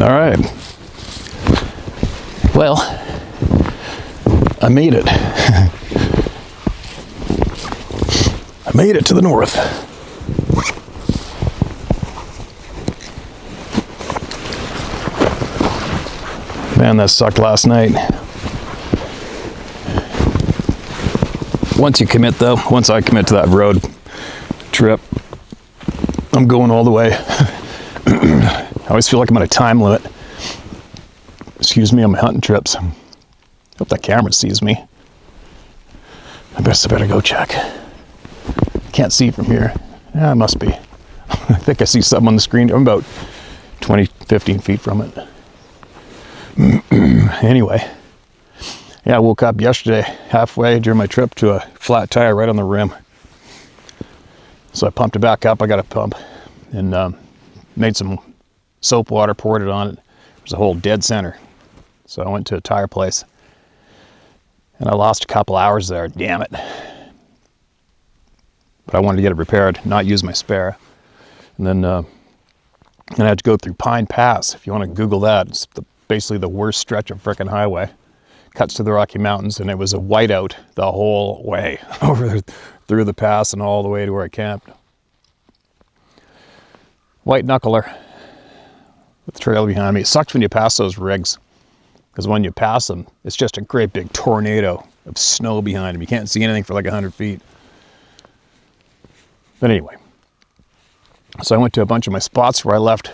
All right. Well, I made it. I made it to the north. Man, that sucked last night. Once I commit to that road trip, I'm going all the way. I always feel like I'm on a time limit. Excuse me on my hunting trips. Hope that camera sees me. I better go check. Can't see from here. Yeah, it must be. I think I see something on the screen. I'm about 20, 15 feet from it. Anyway, yeah, I woke up yesterday halfway during my trip to a flat tire right on the rim. So I pumped it back up. I got a pump and made some soap water, poured it on it. There's a whole dead center. So I went to a tire place and I lost a couple hours there. Damn it. But I wanted to get it repaired, not use my spare. And then I had to go through Pine Pass. If you want to Google that, it's basically the worst stretch of frickin' highway. Cuts to the Rocky Mountains, and it was a whiteout the whole way over through the pass and all the way to where I camped. White knuckler with the trail behind me. It sucks when you pass those rigs, because when you pass them, it's just a great big tornado of snow behind them. You can't see anything for like 100 feet. But anyway, so I went to a bunch of my spots where I left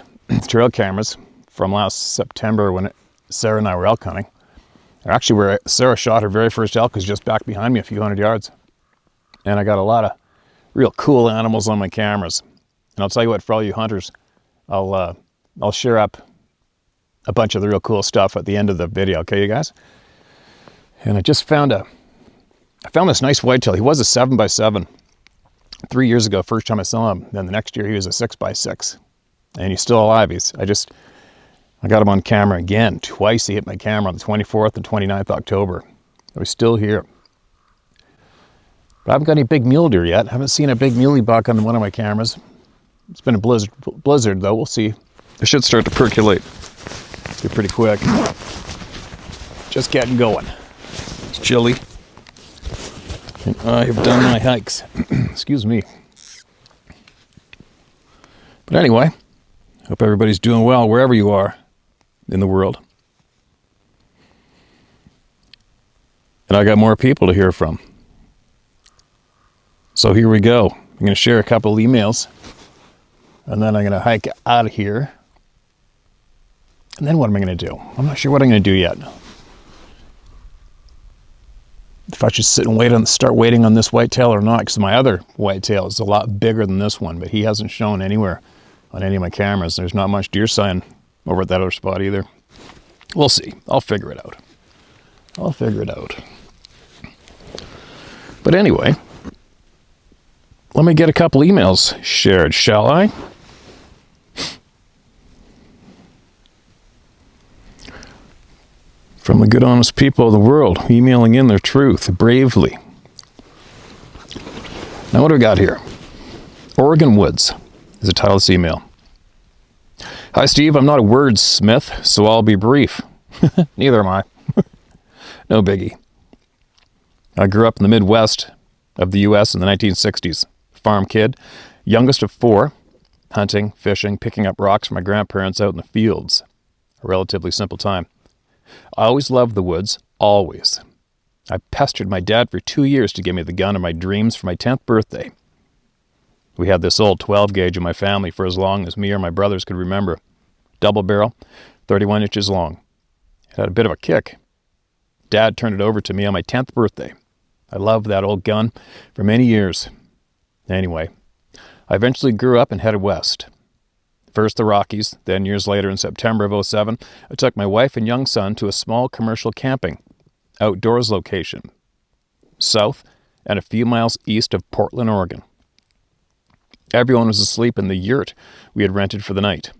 trail cameras from last September when Sarah and I were elk hunting. Actually, where Sarah shot her very first elk was just back behind me a few hundred yards. And I got a lot of real cool animals on my cameras. And I'll tell you what, for all you hunters, I'll share up a bunch of the real cool stuff at the end of the video, okay, you guys? And I just found this nice whitetail. He was a 7x7 3 years ago, first time I saw him. Then the next year he was a 6x6. And he's still alive. I got him on camera again. Twice he hit my camera on the 24th and 29th October. He's still here. But I haven't got any big mule deer yet. I haven't seen a big muley buck on one of my cameras. It's been a blizzard though. We'll see. It should start to percolate. Be pretty quick. Just getting going. It's chilly. And I have done my hikes. Excuse me. But anyway, hope everybody's doing well wherever you are in the world. And I got more people to hear from. So here we go. I'm going to share a couple emails, and then I'm going to hike out of here. And then what am I going to do? I'm not sure what I'm going to do yet. If I should sit and start waiting on this whitetail or not, because my other whitetail is a lot bigger than this one, but he hasn't shown anywhere on any of my cameras. There's not much deer sign over at that other spot either. We'll see. I'll figure it out. But anyway, let me get a couple emails shared, shall I? From the good, honest people of the world, emailing in their truth bravely. Now what do we got here? Oregon Woods is the title of this email. Hi, Steve. I'm not a wordsmith, so I'll be brief. Neither am I. No biggie. I grew up in the Midwest of the U.S. in the 1960s. Farm kid, youngest of four, hunting, fishing, picking up rocks from my grandparents out in the fields. A relatively simple time. I always loved the woods, always. I pestered my dad for 2 years to give me the gun of my dreams for my 10th birthday. We had this old 12 gauge in my family for as long as me or my brothers could remember. Double barrel, 31 inches long. It had a bit of a kick. Dad turned it over to me on my 10th birthday. I loved that old gun for many years. Anyway, I eventually grew up and headed west. First the Rockies, then years later in September of 2007, I took my wife and young son to a small commercial camping, outdoors location, south and a few miles east of Portland, Oregon. Everyone was asleep in the yurt we had rented for the night.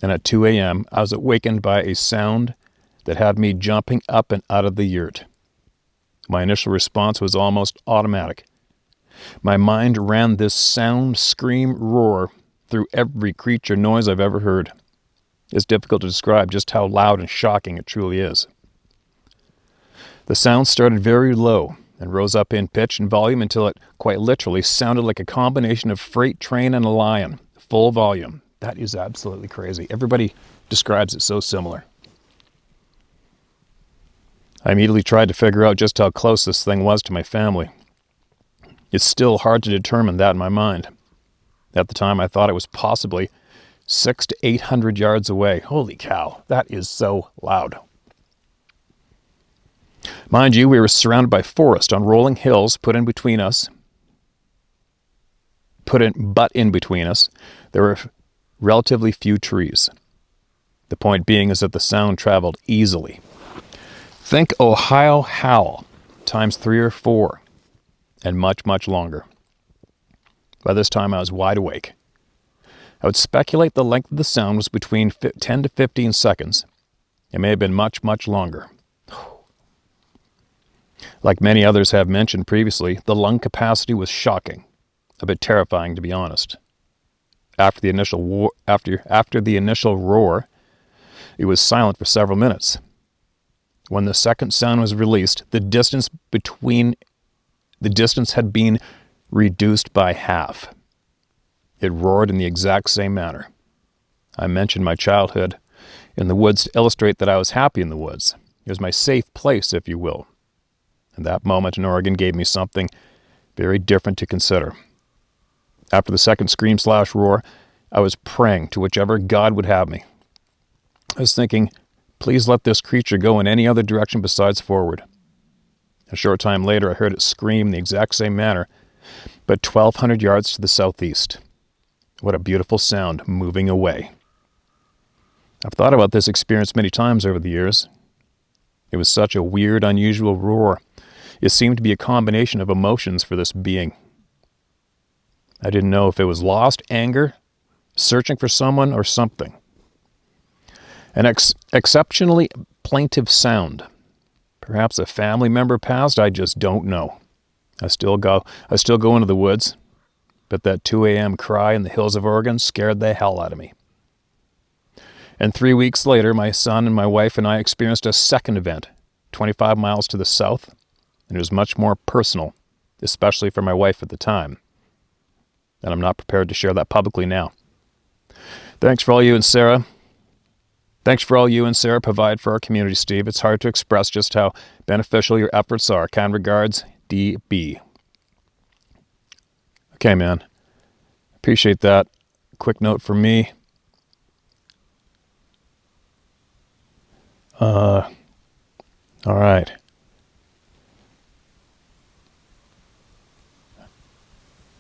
And at 2 a.m., I was awakened by a sound that had me jumping up and out of the yurt. My initial response was almost automatic. My mind ran this sound, scream, roar through every creature noise I've ever heard. It's difficult to describe just how loud and shocking it truly is. The sound started very low and rose up in pitch and volume until it quite literally sounded like a combination of freight train and a lion, full volume. That is absolutely crazy. Everybody describes it so similar. I immediately tried to figure out just how close this thing was to my family. It's still hard to determine that in my mind. At the time, I thought it was possibly 600 to 800 yards away. Holy cow, that is so loud. Mind you, we were surrounded by forest on rolling hills but in between us, there were relatively few trees. The point being is that the sound traveled easily. Think Ohio howl times 3 or 4, and much, much longer. By this time, I was wide awake. I would speculate the length of the sound was between 10 to 15 seconds. It may have been much, much longer. Like many others have mentioned previously, the lung capacity was shocking, a bit terrifying to be honest. After the initial roar, it was silent for several minutes. When the second sound was released, the distance had been reduced by half. It roared in the exact same manner. I mentioned my childhood in the woods to illustrate that I was happy in the woods. It was my safe place, if you will. And that moment in Oregon gave me something very different to consider. After the second scream/roar, I was praying to whichever God would have me. I was thinking, please let this creature go in any other direction besides forward. A short time later, I heard it scream in the exact same manner, but 1,200 yards to the southeast. What a beautiful sound, moving away. I've thought about this experience many times over the years. It was such a weird, unusual roar. It seemed to be a combination of emotions for this being. I didn't know if it was lost, anger, searching for someone, or something. An exceptionally plaintive sound. Perhaps a family member passed, I just don't know. I still go into the woods, but that 2 a.m. cry in the hills of Oregon scared the hell out of me. And 3 weeks later, my son and my wife and I experienced a second event, 25 miles to the south, and it was much more personal, especially for my wife at the time. And I'm not prepared to share that publicly now. Thanks for all you and Sarah provide for our community, Steve. It's hard to express just how beneficial your efforts are. Kind regards, DB. Okay, man. Appreciate that. Quick note from me. All right.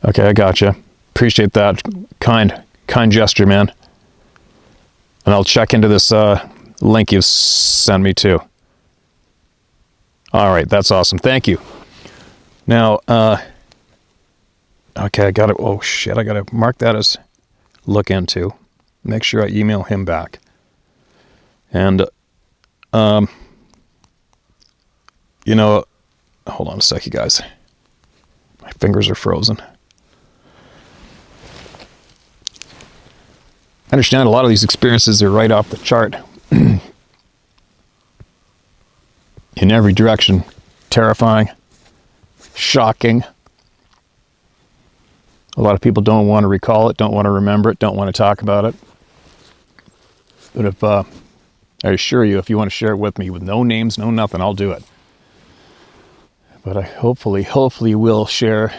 Okay, I gotcha. Appreciate that. Kind gesture, man. And I'll check into this link you've sent me too. All right, that's awesome. Thank you. Now, okay, I gotta mark that as look into. Make sure I email him back. And, hold on a sec, you guys. My fingers are frozen. I understand a lot of these experiences are right off the chart. In every direction. Terrifying. Shocking. A lot of people don't want to recall it, don't want to remember it, don't want to talk about it. But if, I assure you, if you want to share it with me with no names, no nothing, I'll do it. But I hopefully will share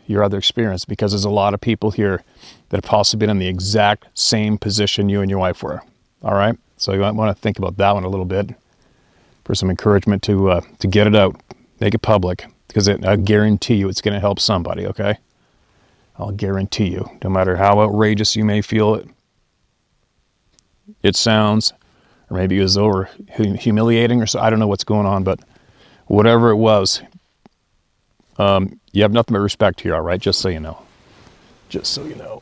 your other experience, because there's a lot of people here that have possibly been in the exact same position you and your wife were. All right? So you might want to think about that one a little bit for some encouragement to get it out, make it public, because I guarantee you it's going to help somebody, okay? I'll guarantee you, no matter how outrageous you may feel it sounds, or maybe it was over humiliating or so, I don't know what's going on, but whatever it was, you have nothing but respect here, all right? Just so you know. Just so you know.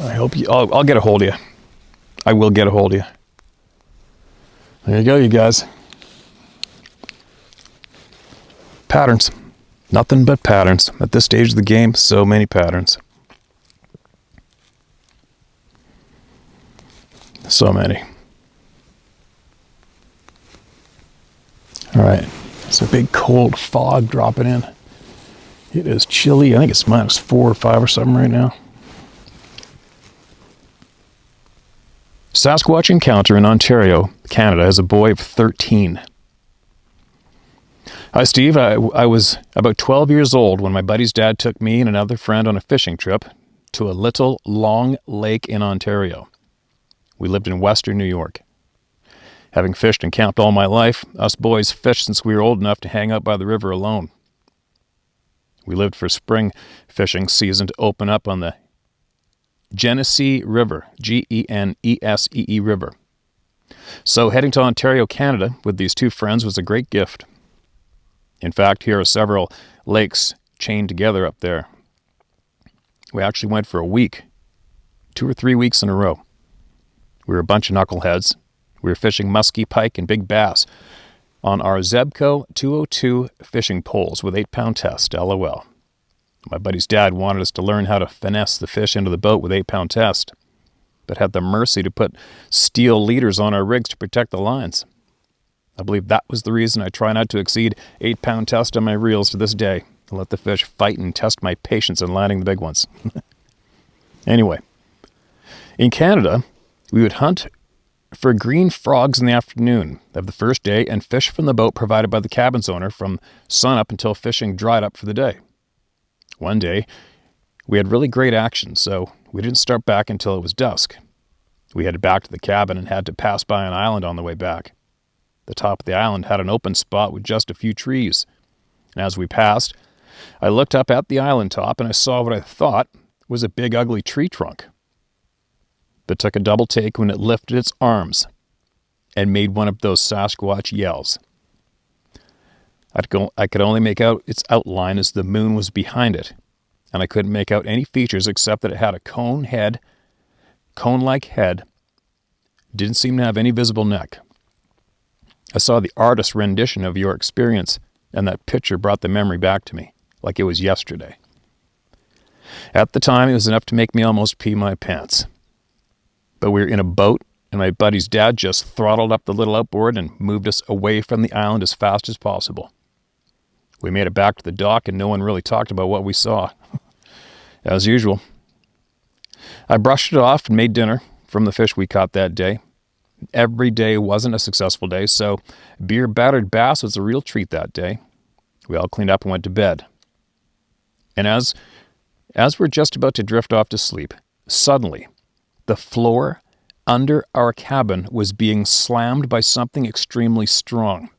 I hope I'll get a hold of you. I will get a hold of you. There you go, you guys. Patterns. Nothing but patterns. At this stage of the game, so many patterns. So many. All right. It's a big cold fog dropping in. It is chilly. I think it's -4 or 5 or something right now. Sasquatch encounter in Ontario, Canada, as a boy of 13. Hi, Steve. I was about 12 years old when my buddy's dad took me and another friend on a fishing trip to a little long lake in Ontario. We lived in western New York. Having fished and camped all my life, us boys fished since we were old enough to hang out by the river alone. We lived for spring fishing season to open up on the Genesee River, Genesee River. So heading to Ontario, Canada with these two friends was a great gift. In fact, here are several lakes chained together up there. We actually went for a week, 2 or 3 weeks in a row. We were a bunch of knuckleheads. We were fishing muskie, pike, and big bass on our Zebco 202 fishing poles with 8-pound test, LOL. My buddy's dad wanted us to learn how to finesse the fish into the boat with 8-pound test, but had the mercy to put steel leaders on our rigs to protect the lines. I believe that was the reason I try not to exceed 8-pound test on my reels to this day, and let the fish fight and test my patience in landing the big ones. Anyway, in Canada, we would hunt for green frogs in the afternoon of the first day and fish from the boat provided by the cabin's owner from sunup until fishing dried up for the day. One day, we had really great action, so we didn't start back until it was dusk. We headed back to the cabin and had to pass by an island on the way back. The top of the island had an open spot with just a few trees. And as we passed, I looked up at the island top and I saw what I thought was a big ugly tree trunk. But took a double take when it lifted its arms and made one of those Sasquatch yells. I could only make out its outline as the moon was behind it, and I couldn't make out any features except that it had a cone-like head, didn't seem to have any visible neck. I saw the artist's rendition of your experience, and that picture brought the memory back to me, like it was yesterday. At the time, it was enough to make me almost pee my pants. But we were in a boat, and my buddy's dad just throttled up the little outboard and moved us away from the island as fast as possible. We made it back to the dock, and no one really talked about what we saw. As usual. I brushed it off and made dinner from the fish we caught that day. Every day wasn't a successful day, so beer-battered bass was a real treat that day. We all cleaned up and went to bed. And as we're just about to drift off to sleep, suddenly, the floor under our cabin was being slammed by something extremely strong.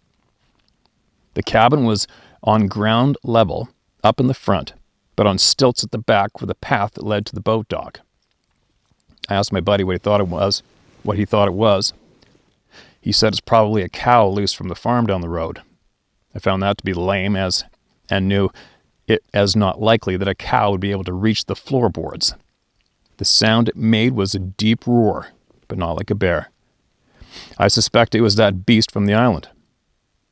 The cabin was on ground level, up in the front, but on stilts at the back with a path that led to the boat dock. I asked my buddy what he thought it was. He said it's probably a cow loose from the farm down the road. I found that to be lame and knew it as not likely that a cow would be able to reach the floorboards. The sound it made was a deep roar, but not like a bear. I suspect it was that beast from the island.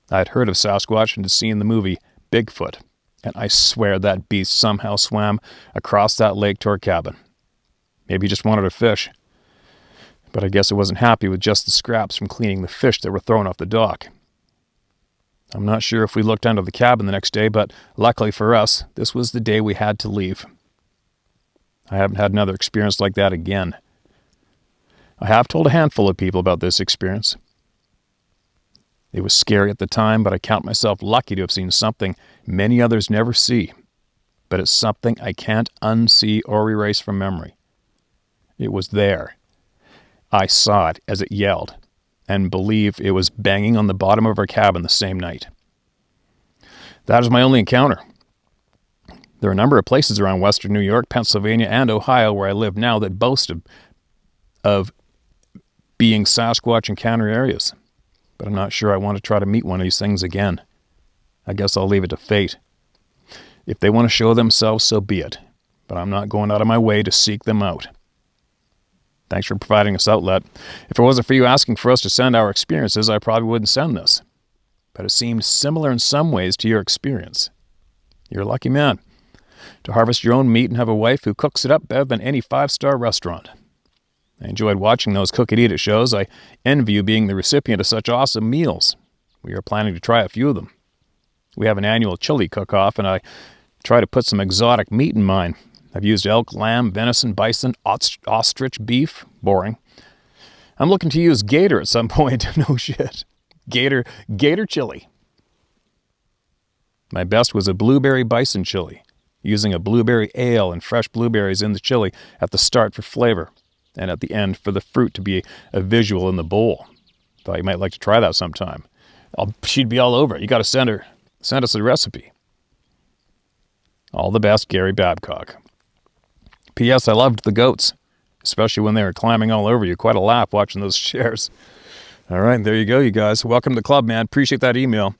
I had heard of Sasquatch and had seen the movie Bigfoot, and I swear that beast somehow swam across that lake to our cabin. Maybe he just wanted to fish, but I guess it wasn't happy with just the scraps from cleaning the fish that were thrown off the dock. I'm not sure if we looked under the cabin the next day, but luckily for us, this was the day we had to leave. I haven't had another experience like that again. I have told a handful of people about this experience. It was scary at the time, but I count myself lucky to have seen something many others never see. But it's something I can't unsee or erase from memory. It was there. I saw it as it yelled, and believe it was banging on the bottom of our cabin the same night. That is my only encounter. There are a number of places around western New York, Pennsylvania, and Ohio where I live now that boast of being Sasquatch encounter areas. But I'm not sure I want to try to meet one of these things again. I guess I'll leave it to fate. If they want to show themselves, so be it. But I'm not going out of my way to seek them out. Thanks for providing this outlet. If it wasn't for you asking for us to send our experiences, I probably wouldn't send this. But it seemed similar in some ways to your experience. You're a lucky man to harvest your own meat and have a wife who cooks it up better than any 5-star restaurant. I enjoyed watching those cook it eat it shows. I envy you being the recipient of such awesome meals. We are planning to try a few of them. We have an annual chili cook-off, and I try to put some exotic meat in mine. I've used elk, lamb, venison, bison, ostrich, beef. Boring. I'm looking to use gator at some point. No shit. Gator chili. My best was a blueberry bison chili, using a blueberry ale and fresh blueberries in the chili at the start for flavor, and at the end for the fruit to be a visual in the bowl. Thought you might like to try that sometime. She'd be all over it. You got to send us a recipe. All the best, Gary Babcock. P.S. I loved the goats, especially when they were climbing all over you. Quite a laugh watching those shares. All right, there you go, you guys. Welcome to the club, man. Appreciate that email.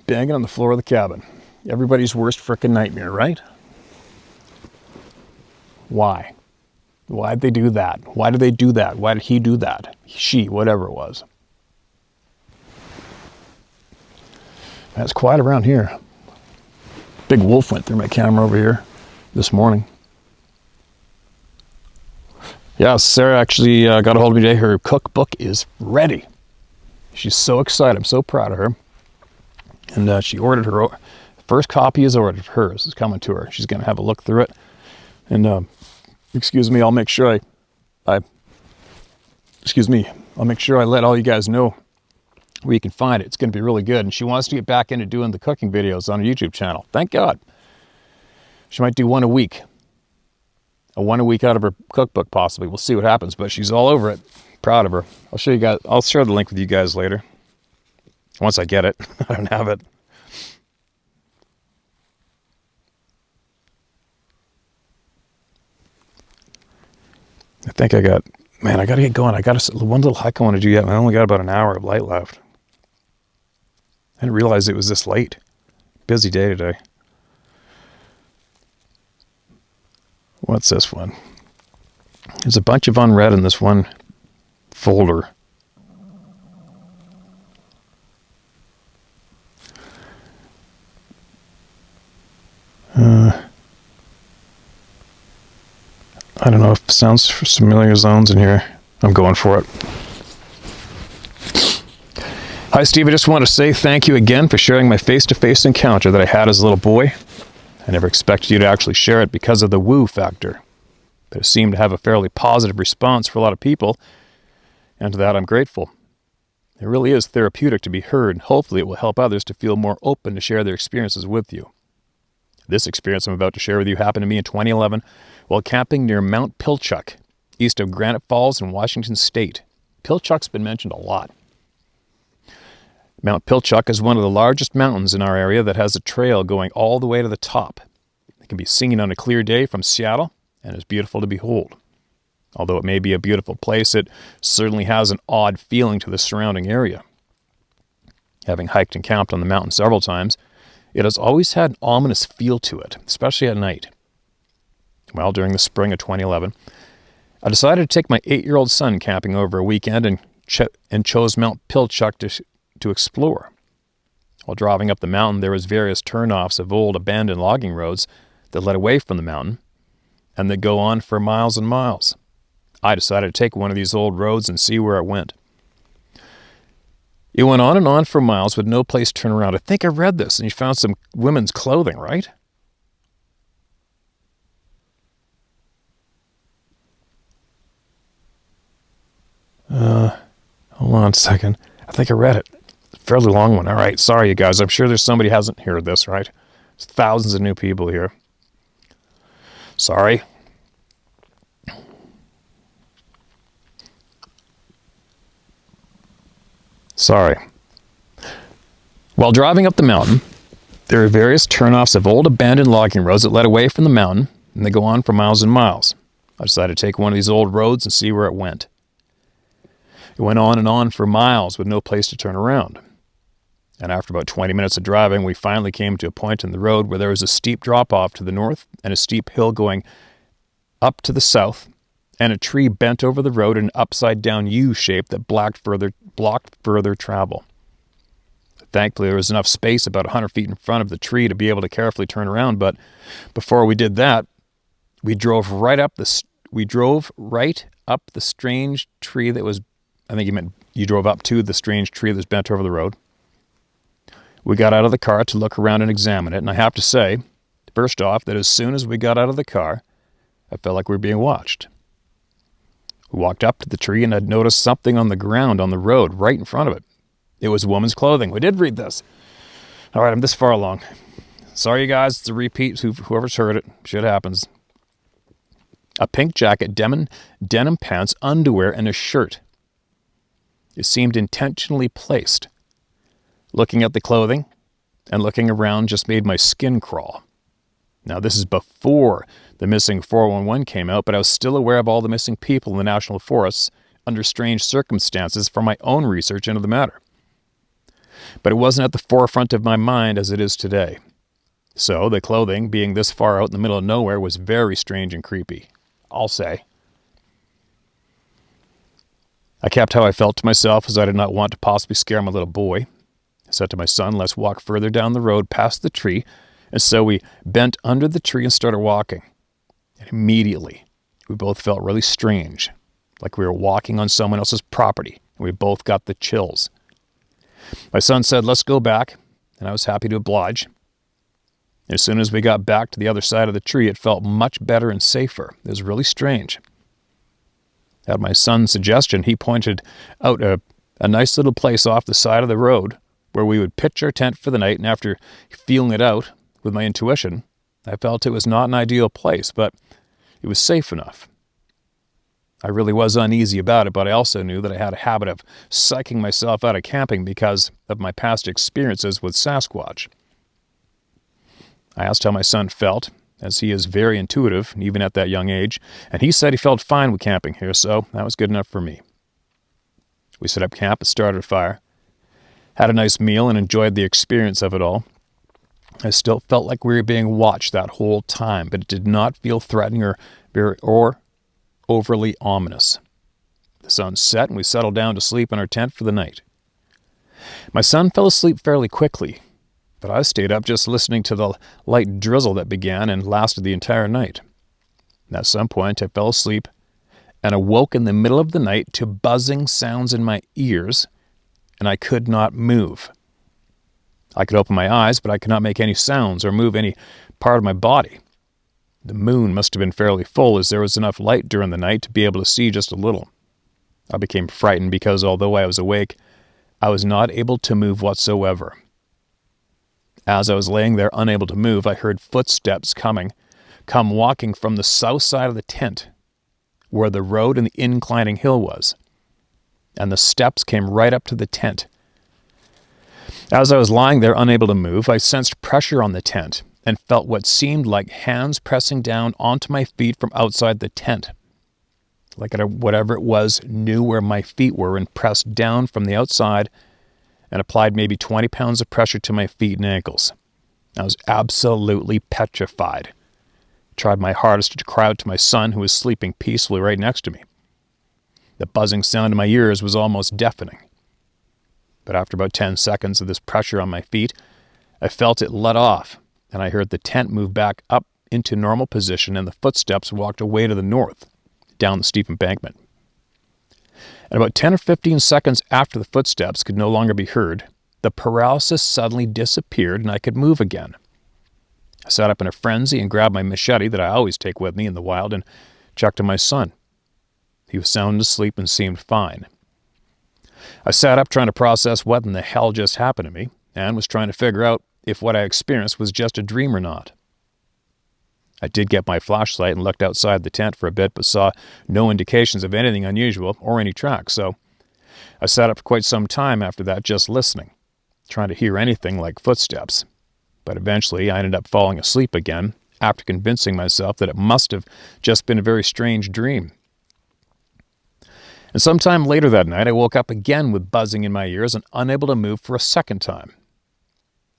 Banging on the floor of the cabin. Everybody's worst frickin' nightmare, right? Why? Why'd they do that? Why did they do that? Why did he do that? She, whatever it was. It's quiet around here. Big wolf went through my camera over here this morning. Yeah, Sarah actually got a hold of me today. Her cookbook is ready. She's so excited. I'm so proud of her. And she ordered her first copy is ordered. Hers is coming to her. She's going to have a look through it. And excuse me, I'll make sure I'll make sure I let all you guys know where you can find it. It's going to be really good. And she wants to get back into doing the cooking videos on her YouTube channel. Thank God. She might do one a week. One a week out of her cookbook, possibly. We'll see what happens, but she's all over it. Proud of her. I'll show you guys. I'll share the link with you guys later. Once I get it. I don't have it. I think I got to get going. I got one little hike I want to do yet. I only got about an hour of light left. I didn't realize it was this late. Busy day today. What's this one? There's a bunch of unread in this one folder. I don't know if it sounds familiar zones in here. I'm going for it. Hi, Steve. I just want to say thank you again for sharing my face-to-face encounter that I had as a little boy. I never expected you to actually share it because of the woo factor, but it seemed to have a fairly positive response for a lot of people, and to that I'm grateful. It really is therapeutic to be heard, and hopefully it will help others to feel more open to share their experiences with you. This experience I'm about to share with you happened to me in 2011 while camping near Mount Pilchuck, east of Granite Falls in Washington State. Pilchuck's been mentioned a lot. Mount Pilchuck is one of the largest mountains in our area that has a trail going all the way to the top. It can be seen on a clear day from Seattle and is beautiful to behold. Although it may be a beautiful place, it certainly has an odd feeling to the surrounding area. Having hiked and camped on the mountain several times, it has always had an ominous feel to it, especially at night. Well, during the spring of 2011, I decided to take my 8-year-old son camping over a weekend and chose Mount Pilchuck to explore. While driving up the mountain, there was various turnoffs of old abandoned logging roads that led away from the mountain and that go on for miles and miles. I decided to take one of these old roads and see where it went. It went on and on for miles with no place to turn around. I think I read this, and you found some women's clothing, right? Hold on a second. I think I read it. Fairly long one. All right. Sorry, you guys. I'm sure there's somebody who hasn't heard this, right? There's thousands of new people here. Sorry. Sorry. While driving up the mountain, there are various turnoffs of old abandoned logging roads that led away from the mountain, and they go on for miles and miles. I decided to take one of these old roads and see where it went. It went on and on for miles with no place to turn around. And after about 20 minutes of driving, we finally came to a point in the road where there was a steep drop-off to the north and a steep hill going up to the south, and a tree bent over the road in an upside-down U shape that blocked further travel. Thankfully, there was enough space about 100 feet in front of the tree to be able to carefully turn around, but before we did that, We drove right up the strange tree that was, I think you meant you drove up to the strange tree that was bent over the road. We got out of the car to look around and examine it, and I have to say, first off, that as soon as we got out of the car, I felt like we were being watched. We walked up to the tree and I'd noticed something on the ground on the road right in front of it. It was woman's clothing. We did read this. All right, I'm this far along. Sorry, you guys. It's a repeat. Whoever's heard it. Shit happens. A pink jacket, denim pants, underwear, and a shirt. It seemed intentionally placed. Looking at the clothing and looking around just made my skin crawl. Now, this is before the missing 411 came out, but I was still aware of all the missing people in the national forests under strange circumstances from my own research into the matter. But it wasn't at the forefront of my mind as it is today. So, the clothing, being this far out in the middle of nowhere, was very strange and creepy, I'll say. I kept how I felt to myself as I did not want to possibly scare my little boy. I said to my son, let's walk further down the road past the tree. And so we bent under the tree and started walking. And immediately, we both felt really strange, like we were walking on someone else's property, and we both got the chills. My son said, let's go back, and I was happy to oblige. As soon as we got back to the other side of the tree, it felt much better and safer. It was really strange. At my son's suggestion, he pointed out a nice little place off the side of the road where we would pitch our tent for the night, and after feeling it out with my intuition, I felt it was not an ideal place, but it was safe enough. I really was uneasy about it, but I also knew that I had a habit of psyching myself out of camping because of my past experiences with Sasquatch. I asked how my son felt, as he is very intuitive, even at that young age, and he said he felt fine with camping here, so that was good enough for me. We set up camp and started a fire, had a nice meal, and enjoyed the experience of it all. I still felt like we were being watched that whole time, but it did not feel threatening or overly ominous. The sun set and we settled down to sleep in our tent for the night. My son fell asleep fairly quickly, but I stayed up just listening to the light drizzle that began and lasted the entire night. And at some point I fell asleep and awoke in the middle of the night to buzzing sounds in my ears, and I could not move. I could open my eyes, but I could not make any sounds or move any part of my body. The moon must have been fairly full, as there was enough light during the night to be able to see just a little. I became frightened because although I was awake, I was not able to move whatsoever. As I was laying there unable to move, I heard footsteps come walking from the south side of the tent, where the road and the inclining hill was. And the steps came right up to the tent. As I was lying there unable to move, I sensed pressure on the tent and felt what seemed like hands pressing down onto my feet from outside the tent. Like whatever it was knew where my feet were and pressed down from the outside and applied maybe 20 pounds of pressure to my feet and ankles. I was absolutely petrified. Tried my hardest to cry out to my son, who was sleeping peacefully right next to me. The buzzing sound in my ears was almost deafening. But after about 10 seconds of this pressure on my feet, I felt it let off, and I heard the tent move back up into normal position, and the footsteps walked away to the north, down the steep embankment. And about 10 or 15 seconds after the footsteps could no longer be heard, the paralysis suddenly disappeared and I could move again. I sat up in a frenzy and grabbed my machete that I always take with me in the wild and checked on my son. He was sound asleep and seemed fine. I sat up trying to process what in the hell just happened to me, and was trying to figure out if what I experienced was just a dream or not. I did get my flashlight and looked outside the tent for a bit, but saw no indications of anything unusual or any tracks, so I sat up for quite some time after that just listening, trying to hear anything like footsteps. But eventually I ended up falling asleep again after convincing myself that it must have just been a very strange dream. And sometime later that night, I woke up again with buzzing in my ears and unable to move for a second time.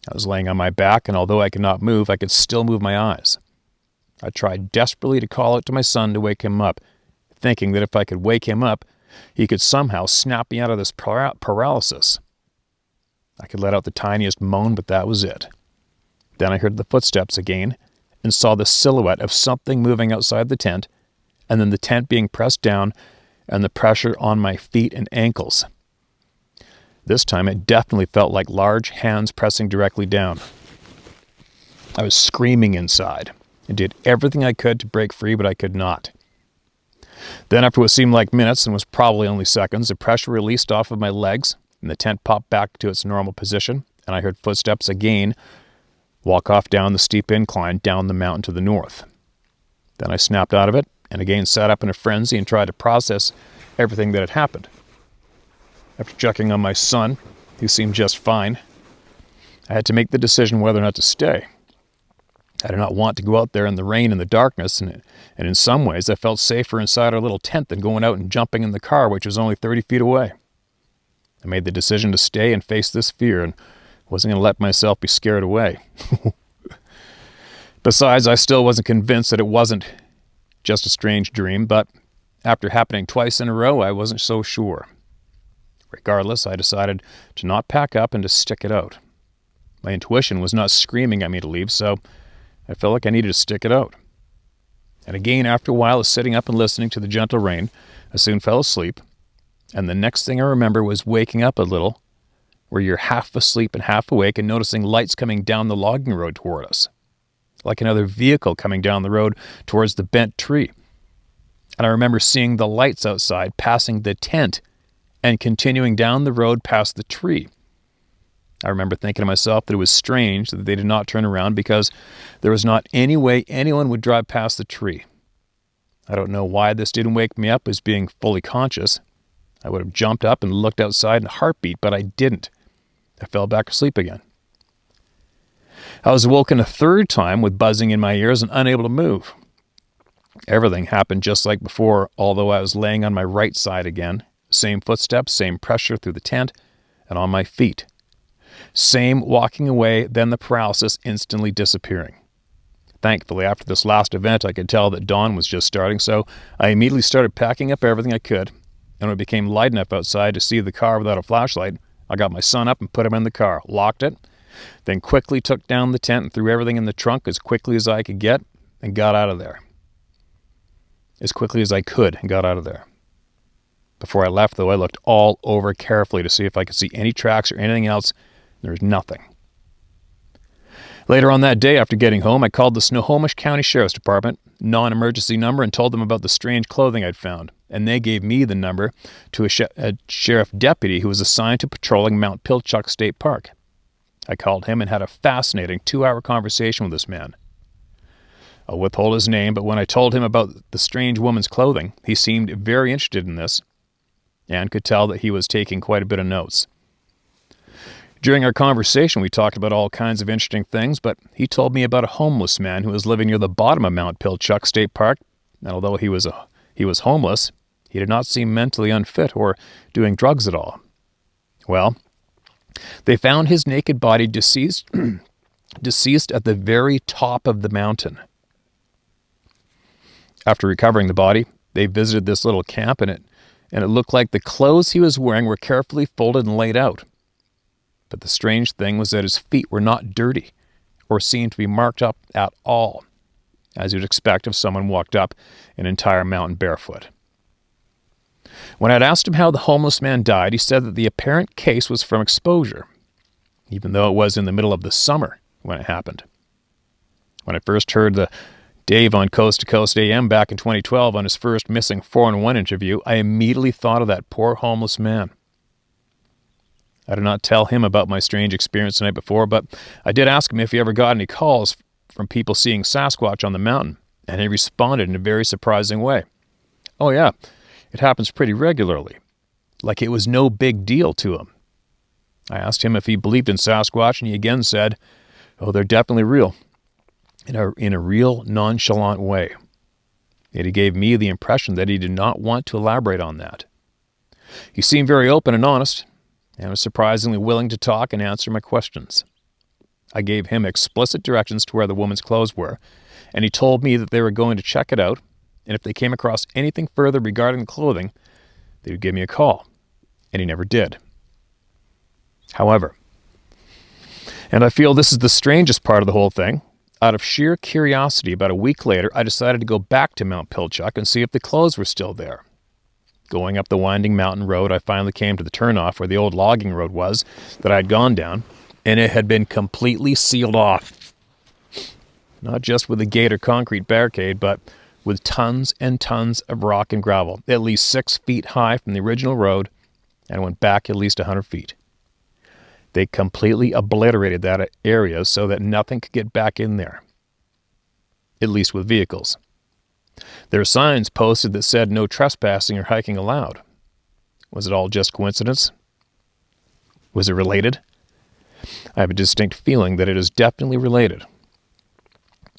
I was laying on my back, and although I could not move, I could still move my eyes. I tried desperately to call out to my son to wake him up, thinking that if I could wake him up, he could somehow snap me out of this paralysis. I could let out the tiniest moan, but that was it. Then I heard the footsteps again, and saw the silhouette of something moving outside the tent, and then the tent being pressed down and the pressure on my feet and ankles. This time it definitely felt like large hands pressing directly down. I was screaming inside and did everything I could to break free, but I could not. Then, after what seemed like minutes and was probably only seconds, the pressure released off of my legs and the tent popped back to its normal position, and I heard footsteps again walk off down the steep incline down the mountain to the north. Then I snapped out of it and again sat up in a frenzy and tried to process everything that had happened. After checking on my son, who seemed just fine, I had to make the decision whether or not to stay. I did not want to go out there in the rain and the darkness, and in some ways I felt safer inside our little tent than going out and jumping in the car, which was only 30 feet away. I made the decision to stay and face this fear and wasn't going to let myself be scared away. Besides, I still wasn't convinced that it wasn't just a strange dream, but after happening twice in a row, I wasn't so sure. Regardless, I decided to not pack up and to stick it out. My intuition was not screaming at me to leave, so I felt like I needed to stick it out. And again, after a while of sitting up and listening to the gentle rain, I soon fell asleep, and the next thing I remember was waking up a little, where you're half asleep and half awake and noticing lights coming down the logging road toward us, like another vehicle coming down the road towards the bent tree. And I remember seeing the lights outside passing the tent and continuing down the road past the tree. I remember thinking to myself that it was strange that they did not turn around because there was not any way anyone would drive past the tree. I don't know why this didn't wake me up as being fully conscious. I would have jumped up and looked outside in a heartbeat, but I didn't. I fell back asleep again. I was awoken a third time with buzzing in my ears and unable to move. Everything happened just like before, although I was laying on my right side again. Same footsteps, same pressure through the tent and on my feet. Same walking away, then the paralysis instantly disappearing. Thankfully, after this last event, I could tell that dawn was just starting, so I immediately started packing up everything I could, and when it became light enough outside to see the car without a flashlight, I got my son up and put him in the car, locked it, then quickly took down the tent and threw everything in the trunk as quickly as I could get, and got out of there. As quickly as I could, and got out of there. Before I left, though, I looked all over carefully to see if I could see any tracks or anything else. There was nothing. Later on that day, after getting home, I called the Snohomish County Sheriff's Department, non-emergency number, and told them about the strange clothing I'd found, and they gave me the number to a sheriff deputy who was assigned to patrolling Mount Pilchuck State Park. I called him and had a fascinating 2-hour conversation with this man. I'll withhold his name, but when I told him about the strange woman's clothing, he seemed very interested in this, and could tell that he was taking quite a bit of notes. During our conversation, we talked about all kinds of interesting things, but he told me about a homeless man who was living near the bottom of Mount Pilchuck State Park, and although he was homeless, he did not seem mentally unfit or doing drugs at all. Well, they found his naked body deceased at the very top of the mountain. After recovering the body, they visited this little camp, and it looked like the clothes he was wearing were carefully folded and laid out. But the strange thing was that his feet were not dirty or seemed to be marked up at all, as you'd expect if someone walked up an entire mountain barefoot. When I'd asked him how the homeless man died, he said that the apparent case was from exposure, even though it was in the middle of the summer when it happened. When I first heard the Dave on Coast to Coast AM back in 2012 on his first Missing 4-in-1 interview, I immediately thought of that poor homeless man. I did not tell him about my strange experience the night before, but I did ask him if he ever got any calls from people seeing Sasquatch on the mountain, and he responded in a very surprising way. Oh yeah, it happens pretty regularly, like it was no big deal to him. I asked him if he believed in Sasquatch, and he again said, oh, they're definitely real, in a real nonchalant way. Yet he gave me the impression that he did not want to elaborate on that. He seemed very open and honest, and was surprisingly willing to talk and answer my questions. I gave him explicit directions to where the woman's clothes were, and he told me that they were going to check it out, and if they came across anything further regarding the clothing, they would give me a call, and he never did. However, and I feel this is the strangest part of the whole thing, Out of sheer curiosity, about a week later, I decided to go back to Mount Pilchuck and see if the clothes were still there. Going up the winding mountain road, I finally came to the turnoff where the old logging road was that I had gone down, and it had been completely sealed off. Not just with a gate or concrete barricade, but with tons and tons of rock and gravel, at least 6 feet high from the original road, and went back at least 100 feet. They completely obliterated that area so that nothing could get back in there, at least with vehicles. There are signs posted that said no trespassing or hiking allowed. Was it all just coincidence? Was it related? I have a distinct feeling that it is definitely related.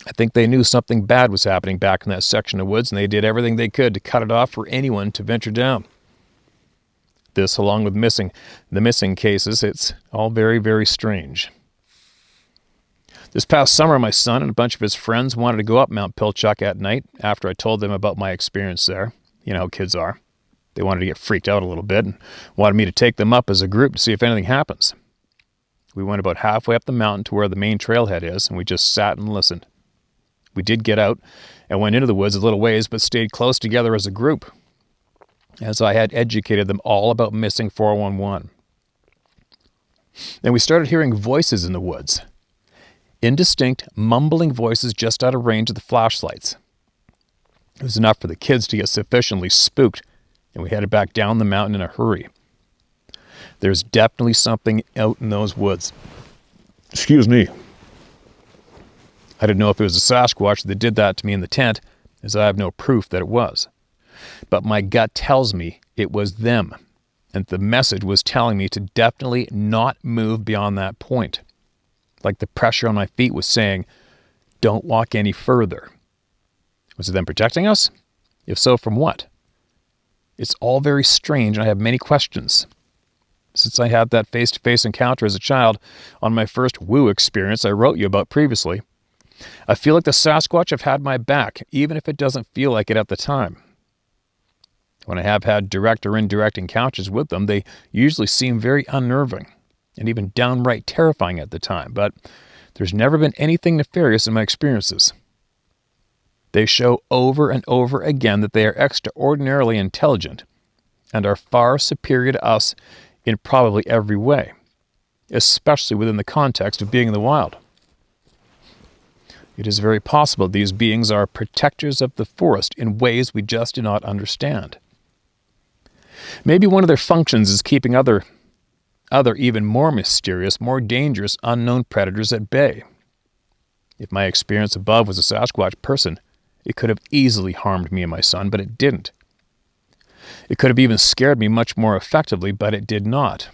I think they knew something bad was happening back in that section of woods, and they did everything they could to cut it off for anyone to venture down. This, along with the missing cases, it's all very, very strange. This past summer, my son and a bunch of his friends wanted to go up Mount Pilchuck at night after I told them about my experience there. You know how kids are. They wanted to get freaked out a little bit and wanted me to take them up as a group to see if anything happens. We went about halfway up the mountain to where the main trailhead is, and we just sat and listened. We did get out and went into the woods a little ways, but stayed close together as a group, as I had educated them all about missing 411. Then we started hearing voices in the woods. Indistinct, mumbling voices just out of range of the flashlights. It was enough for the kids to get sufficiently spooked, and we headed back down the mountain in a hurry. There's definitely something out in those woods. Excuse me. I didn't know if it was a Sasquatch that did that to me in the tent, as I have no proof that it was. But my gut tells me it was them, and the message was telling me to definitely not move beyond that point. Like the pressure on my feet was saying, don't walk any further. Was it them protecting us? If so, from what? It's all very strange, and I have many questions. Since I had that face-to-face encounter as a child on my first woo experience I wrote you about previously, I feel like the Sasquatch have had my back, even if it doesn't feel like it at the time. When I have had direct or indirect encounters with them, they usually seem very unnerving and even downright terrifying at the time, but there's never been anything nefarious in my experiences. They show over and over again that they are extraordinarily intelligent and are far superior to us in probably every way, especially within the context of being in the wild. It is very possible these beings are protectors of the forest in ways we just do not understand. Maybe one of their functions is keeping other even more mysterious, more dangerous, unknown predators at bay. If my experience above was a Sasquatch person, it could have easily harmed me and my son, but it didn't. It could have even scared me much more effectively, but it did not.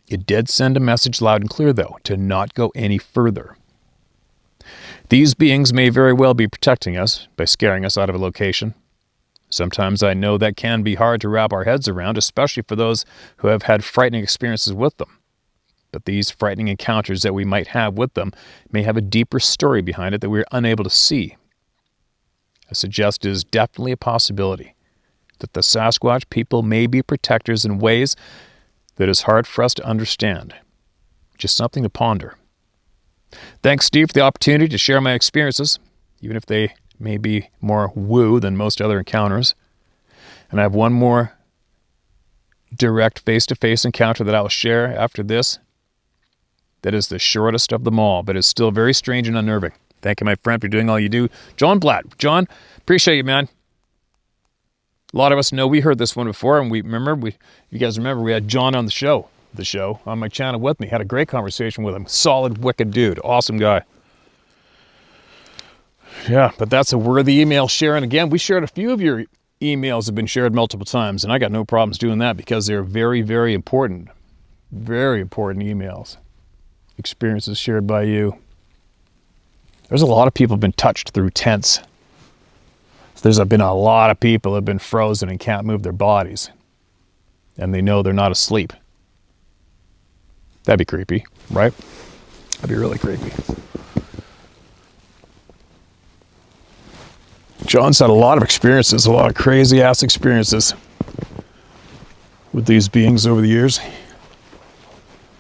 It did send a message loud and clear, though, to not go any further. These beings may very well be protecting us by scaring us out of a location. Sometimes I know that can be hard to wrap our heads around, especially for those who have had frightening experiences with them. But these frightening encounters that we might have with them may have a deeper story behind it that we are unable to see. I suggest it is definitely a possibility that the Sasquatch people may be protectors in ways that is hard for us to understand. Just something to ponder. Thanks, Steve, for the opportunity to share my experiences, even if they may be more woo than most other encounters. And I have one more direct face-to-face encounter that I will share after this. That is the shortest of them all, but is still very strange and unnerving. Thank you, my friend, for doing all you do. John Blatt. John, appreciate you, man. A lot of us know we heard this one before, and you guys remember we had John on the show on my channel with me. Had a great conversation with him. Solid, wicked dude. Awesome guy. Yeah, but that's a worthy email sharing. Again, we shared a few of your emails have been shared multiple times, and I got no problems doing that because they're very, very important emails. Experiences shared by you. There's a lot of people have been touched through tents. There's been a lot of people that have been frozen and can't move their bodies, and they know they're not asleep. That'd be creepy, right? That'd be really creepy. John's had a lot of experiences, a lot of crazy-ass experiences with these beings over the years.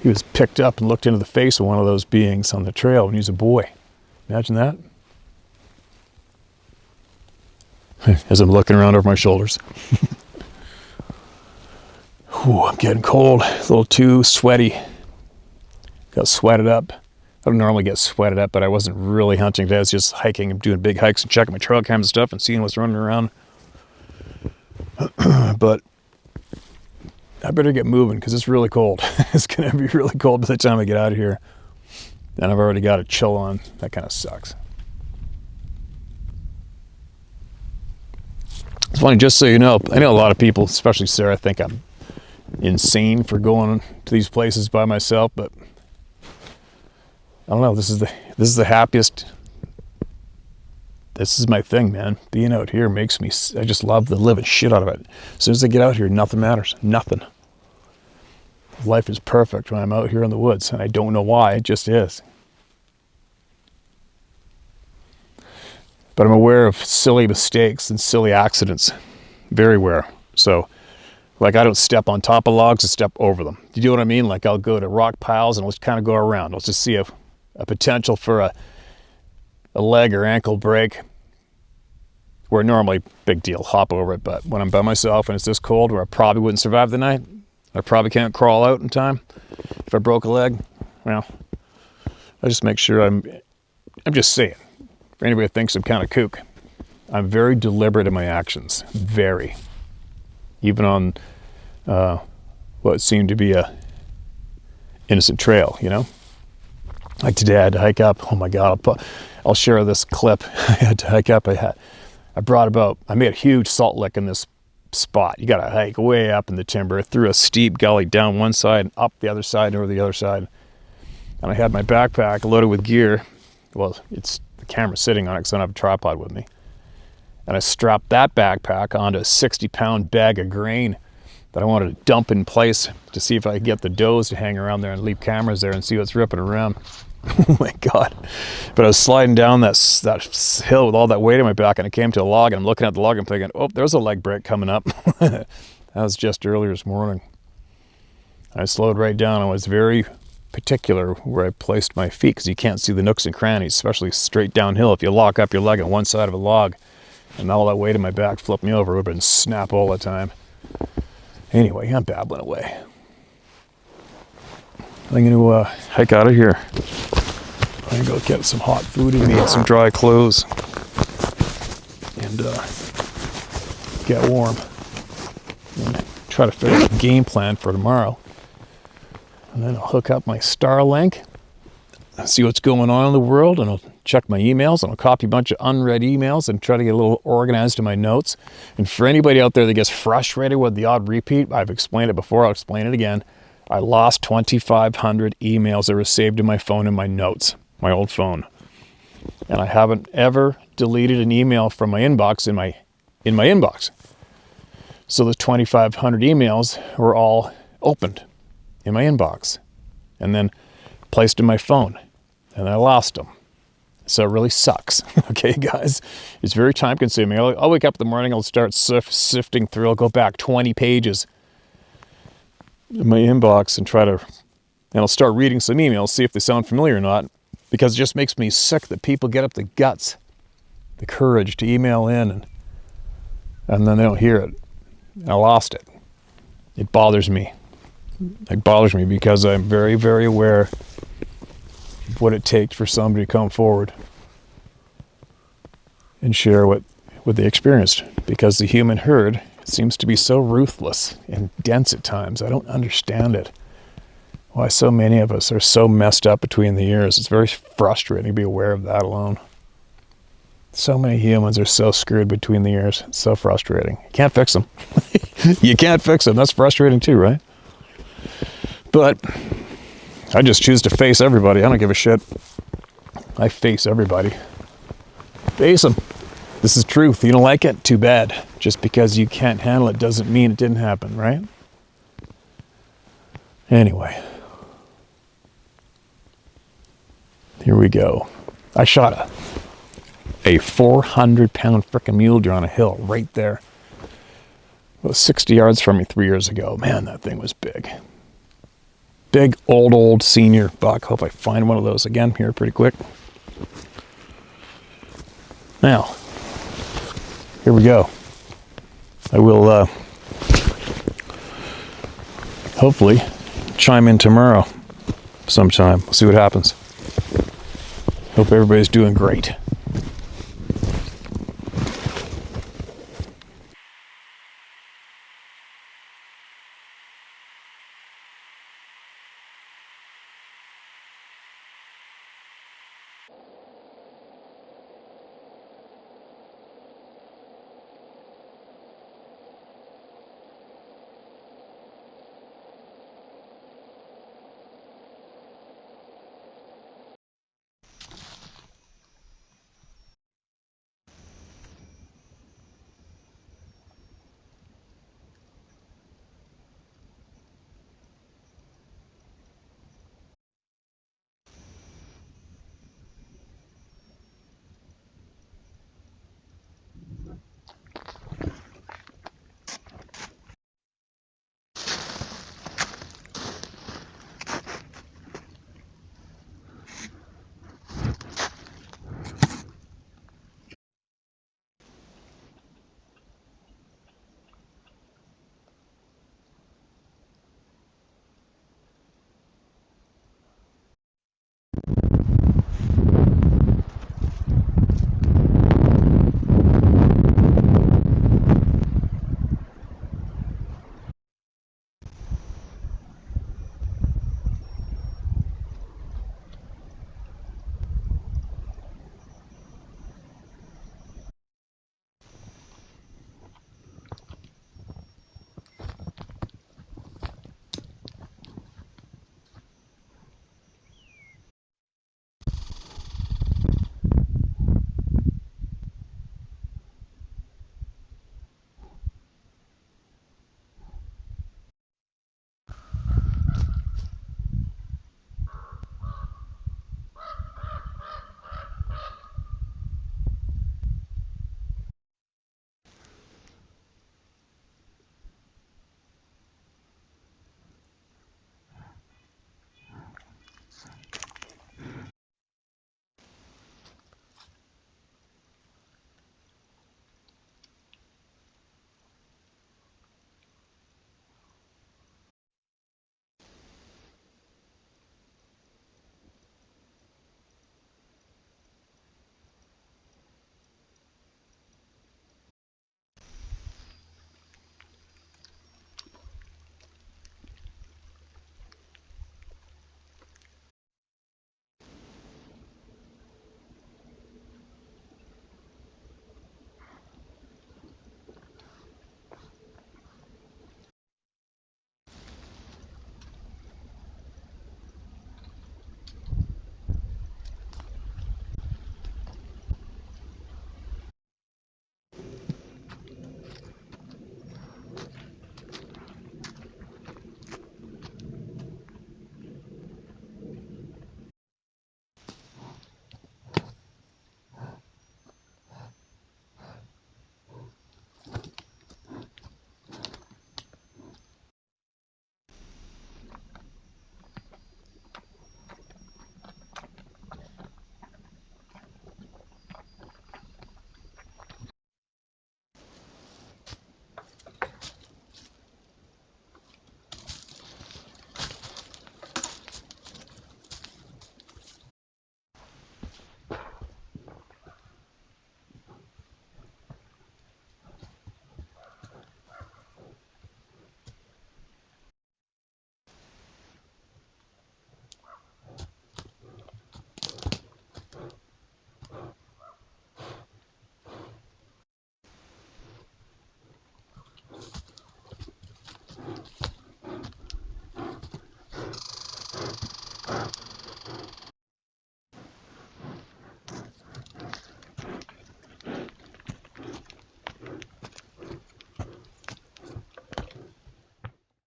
He was picked up and looked into the face of one of those beings on the trail when he was a boy. Imagine that. As I'm looking around over my shoulders. Ooh, I'm getting cold. A little too sweaty. Got sweated up. I don't normally get sweated up, but I wasn't really hunting today. I was just hiking and doing big hikes and checking my trail cams and stuff and seeing what's running around. But I better get moving because it's really cold. It's going to be really cold by the time I get out of here. And I've already got a chill on. That kind of sucks. It's funny, just so you know, I know a lot of people, especially Sarah, think I'm insane for going to these places by myself, but I don't know, this is the happiest. This is my thing, man. Being out here makes me, I just love the living shit out of it. As soon as I get out here, nothing matters. Nothing. Life is perfect when I'm out here in the woods, and I don't know why, it just is. But I'm aware of silly mistakes and silly accidents. Very aware. So, like, I don't step on top of logs, I step over them. Do you know what I mean? Like, I'll go to rock piles and I'll just kind of go around. I'll just see a potential for a leg or ankle break. Where normally, big deal, hop over it. But when I'm by myself and it's this cold where I probably wouldn't survive the night, I probably can't crawl out in time if I broke a leg, well, I just make sure I'm just saying. For anybody who thinks I'm kind of kook, I'm very deliberate in my actions. Very. Even on what seemed to be a innocent trail, you know? Like today I had to hike up. Oh my God, I'll share this clip. I had to hike up. I made a huge salt lick in this spot. You got to hike way up in the timber through a steep gully down one side and up the other side and over the other side. And I had my backpack loaded with gear. Well, it's the camera sitting on it because I don't have a tripod with me. And I strapped that backpack onto a 60-pound bag of grain that I wanted to dump in place to see if I could get the does to hang around there and leave cameras there and see what's ripping around. Oh my God. But I was sliding down that hill with all that weight on my back, and I came to a log, and I'm looking at the log and thinking, oh, there's a leg break coming up. That was just earlier this morning. I slowed right down. I was very particular where I placed my feet because you can't see the nooks and crannies, especially straight downhill. If you lock up your leg on one side of a log and all that weight in my back flipped me over, it would have been snap all the time. Anyway, I'm babbling away. I'm going to hike out of here. I'm going to go get some hot food and eat some dry clothes and get warm and try to figure out a game plan for tomorrow. And then I'll hook up my Starlink, see what's going on in the world, and I'll check my emails, and I'll copy a bunch of unread emails and try to get a little organized in my notes. And for anybody out there that gets frustrated with the odd repeat, I've explained it before, I'll explain it again. I lost 2,500 emails that were saved in my phone in my notes, my old phone. And I haven't ever deleted an email from my inbox in my inbox. So the 2,500 emails were all opened in my inbox and then placed in my phone, and I lost them. So it really sucks. Okay, guys, it's very time consuming. I'll wake up in the morning, I'll start sifting through, I'll go back 20 pages in my inbox and I'll start reading some emails, see if they sound familiar or not, because it just makes me sick that people get up the guts, the courage to email in and then they don't hear it. I lost it. It bothers me. It bothers me because I'm very, very aware of what it takes for somebody to come forward and share what they experienced. Because the human herd seems to be so ruthless and dense at times. I don't understand it. Why so many of us are so messed up between the ears. It's very frustrating to be aware of that alone. So many humans are so screwed between the ears. It's so frustrating. You can't fix them. You can't fix them. That's frustrating too, right? But I just choose to face everybody. I don't give a shit. I face everybody. Face them. This is truth. You don't like it? Too bad. Just because you can't handle it doesn't mean it didn't happen, right? Anyway. Here we go. I shot a 400-pound frickin' mule deer on a hill right there. It was 60 yards from me 3 years ago. Man, that thing was big. Big, old senior buck. Hope I find one of those again here pretty quick. Now, here we go. I will hopefully chime in tomorrow sometime. We'll see what happens. Hope everybody's doing great.